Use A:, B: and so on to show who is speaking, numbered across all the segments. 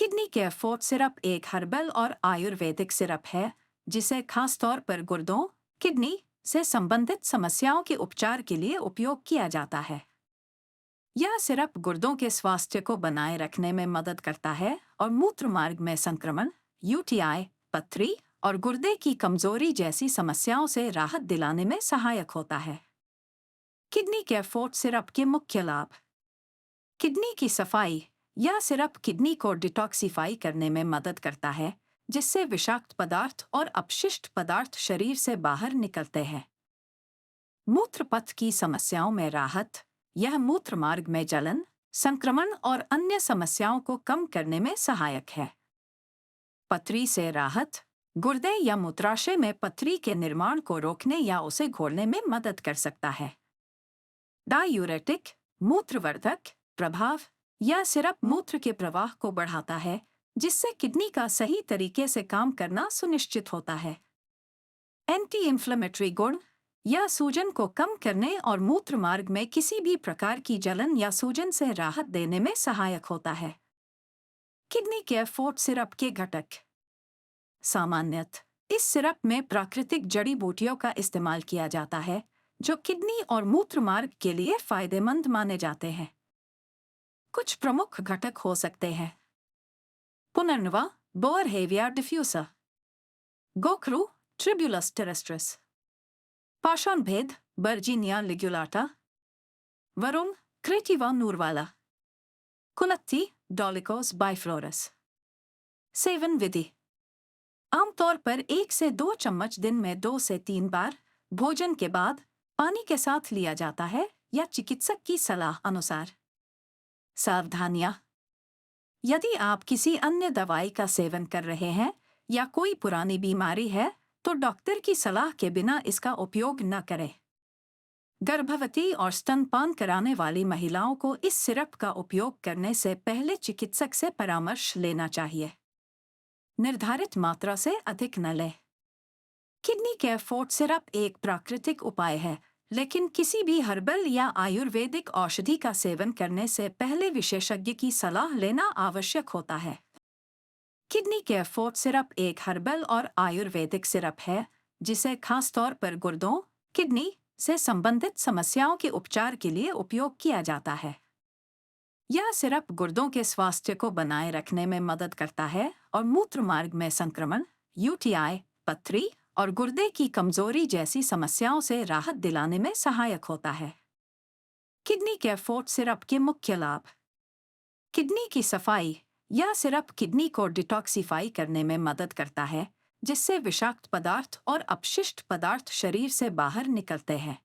A: Kidney care fort syrup एक herbal और Ayurvedic syrup है जिसे खास तौर पर गुर्दों, किडनी से संबंधित समस्याओं के उपचार के लिए उपयोग किया जाता है। यह सिरप गुर्दों के स्वास्थ्य को बनाए रखने में मदद करता है और मूत्र मार्ग में संक्रमण, यूटीआई, पथरी और गुर्दे की कमजोरी जैसी समस्याओं से राहत दिलाने में सहायक होता है। किडनी केयर फोर्ट सिरप के मुख्य लाभ। किडनी की सफाई। यह सिरप किडनी को डिटॉक्सिफाई करने में मदद करता है, जिससे विषाक्त पदार्थ और अपशिष्ट पदार्थ शरीर से बाहर निकलते हैं। मूत्र पथ की समस्याओं में राहत। यह मूत्र मार्ग में जलन, संक्रमण और अन्य समस्याओं को कम करने में सहायक है। पथरी से राहत। गुर्दे या मूत्राशय में पथरी के निर्माण को रोकने या उसे घोलने में मदद कर सकता है। डायूरेटिक, मूत्रवर्धक प्रभाव। यह सिरप मूत्र के प्रवाह को बढ़ाता है, जिससे किडनी का सही तरीके से काम करना सुनिश्चित होता है। एंटी इंफ्लेमेटरी गुण। यह सूजन को कम करने और मूत्र मार्ग में किसी भी प्रकार की जलन या सूजन से राहत देने में सहायक होता है। किडनी केयर फोर्ट सिरप के घटक। सामान्यतः इस सिरप में प्राकृतिक जड़ी बूटियों का इस्तेमाल किया जाता है, जो किडनी और मूत्र मार्ग के लिए फायदेमंद माने जाते हैं। कुछ प्रमुख घटक हो सकते हैं। पुनर्नवा बोअरहेविया डिफ्यूसा, गोखरू ट्रिब्यूलस टेरेस्ट्रिस, पाषाण भेद बर्जीनिया लिग्युलाटा, वरुण क्रेटिवा नूरवाला, कुलत्ती डॉलिकोस बाइफ्लोरस। सेवन विधि। आमतौर पर 1 से 2 चम्मच दिन में 2 से 3 बार भोजन के बाद पानी के साथ लिया जाता है या चिकित्सक की सलाह अनुसार। सावधानियां। यदि आप किसी अन्य दवाई का सेवन कर रहे हैं या कोई पुरानी बीमारी है, तो डॉक्टर की सलाह के बिना इसका उपयोग न करें। गर्भवती और स्तनपान कराने वाली महिलाओं को इस सिरप का उपयोग करने से पहले चिकित्सक से परामर्श लेना चाहिए। निर्धारित मात्रा से अधिक न लें। किडनी केयर फोर्ट सिरप एक प्राकृतिक उपाय है, लेकिन किसी भी हर्बल या आयुर्वेदिक औषधि का सेवन करने से पहले विशेषज्ञ की सलाह लेना आवश्यक होता है। किडनी केयर फोर्ट सिरप एक हर्बल और आयुर्वेदिक सिरप है जिसे खास तौर पर गुर्दों, किडनी से संबंधित समस्याओं के उपचार के लिए उपयोग किया जाता है। यह सिरप गुर्दों के स्वास्थ्य को बनाए रखने में मदद करता है और मूत्र मार्ग में संक्रमण, यूटीआई, पथरी और गुर्दे की कमजोरी जैसी समस्याओं से राहत दिलाने में सहायक होता है। किडनी केयर फोर्ट सिरप के मुख्य लाभ। किडनी की सफाई। यह सिरप किडनी को डिटॉक्सिफाई करने में मदद करता है, जिससे विषाक्त पदार्थ और अपशिष्ट पदार्थ शरीर से बाहर निकलते हैं।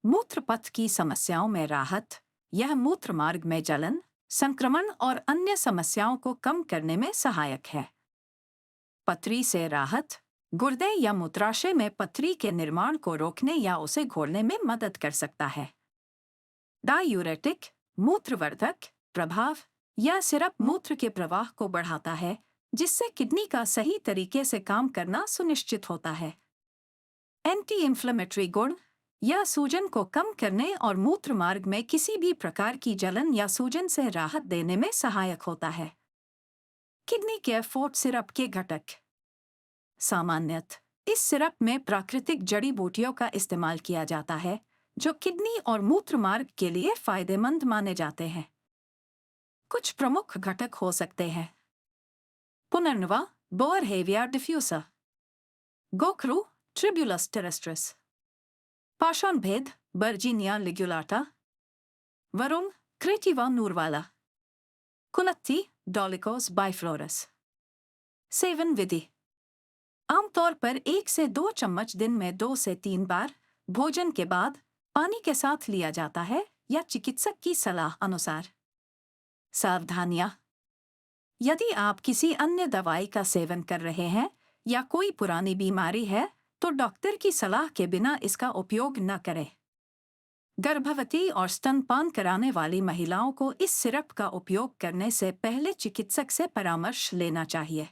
A: मूत्र पथ की समस्याओं में राहत। यह मूत्र मार्ग में जलन, संक्रमण और अन्य समस्याओं को कम करने में सहायक है। पथरी से राहत। गुर्दे या मूत्राशय में पथरी के निर्माण को रोकने या उसे घोलने में मदद कर सकता है। डायूरेटिक, मूत्रवर्धक प्रभाव। यह सिरप मूत्र के प्रवाह को बढ़ाता है, जिससे किडनी का सही तरीके से काम करना सुनिश्चित होता है। एंटी इंफ्लेमेटरी गुण। यह सूजन को कम करने और मूत्र मार्ग में किसी भी प्रकार की जलन या सूजन से राहत देने में सहायक होता है। किडनी केयर फोर्ट सिरप के घटक। सामान्यतः इस सिरप में प्राकृतिक जड़ी बूटियों का इस्तेमाल किया जाता है, जो किडनी और मूत्र मार्ग के लिए फायदेमंद माने जाते हैं। कुछ प्रमुख घटक हो सकते हैं। पुनर्नवा बोअरहेविया डिफ्यूसा, गोखरू ट्रिब्यूलस टेरेस्ट्रिस, पाषाण भेद बर्जीनिया लिग्युलाटा, वरुण क्रेटिवा नूरवाला, कुलत्ती डॉलिकोस बाइफ्लोरस। सेवन विधि। आमतौर पर 1 से 2 चम्मच दिन में 2 से 3 बार भोजन के बाद पानी के साथ लिया जाता है या चिकित्सक की सलाह अनुसार। सावधानियां। यदि आप किसी अन्य दवाई का सेवन कर रहे हैं या कोई पुरानी बीमारी है, तो डॉक्टर की सलाह के बिना इसका उपयोग न करें। गर्भवती और स्तनपान कराने वाली महिलाओं को इस सिरप का उपयोग करने से पहले चिकित्सक से परामर्श लेना चाहिए।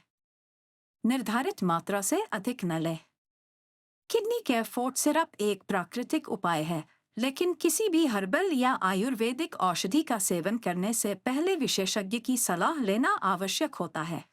A: निर्धारित मात्रा से अधिक न लें। किडनी केयर फोर्ट सिरप एक प्राकृतिक उपाय है, लेकिन किसी भी हर्बल या आयुर्वेदिक औषधि का सेवन करने से पहले विशेषज्ञ की सलाह लेना आवश्यक होता है।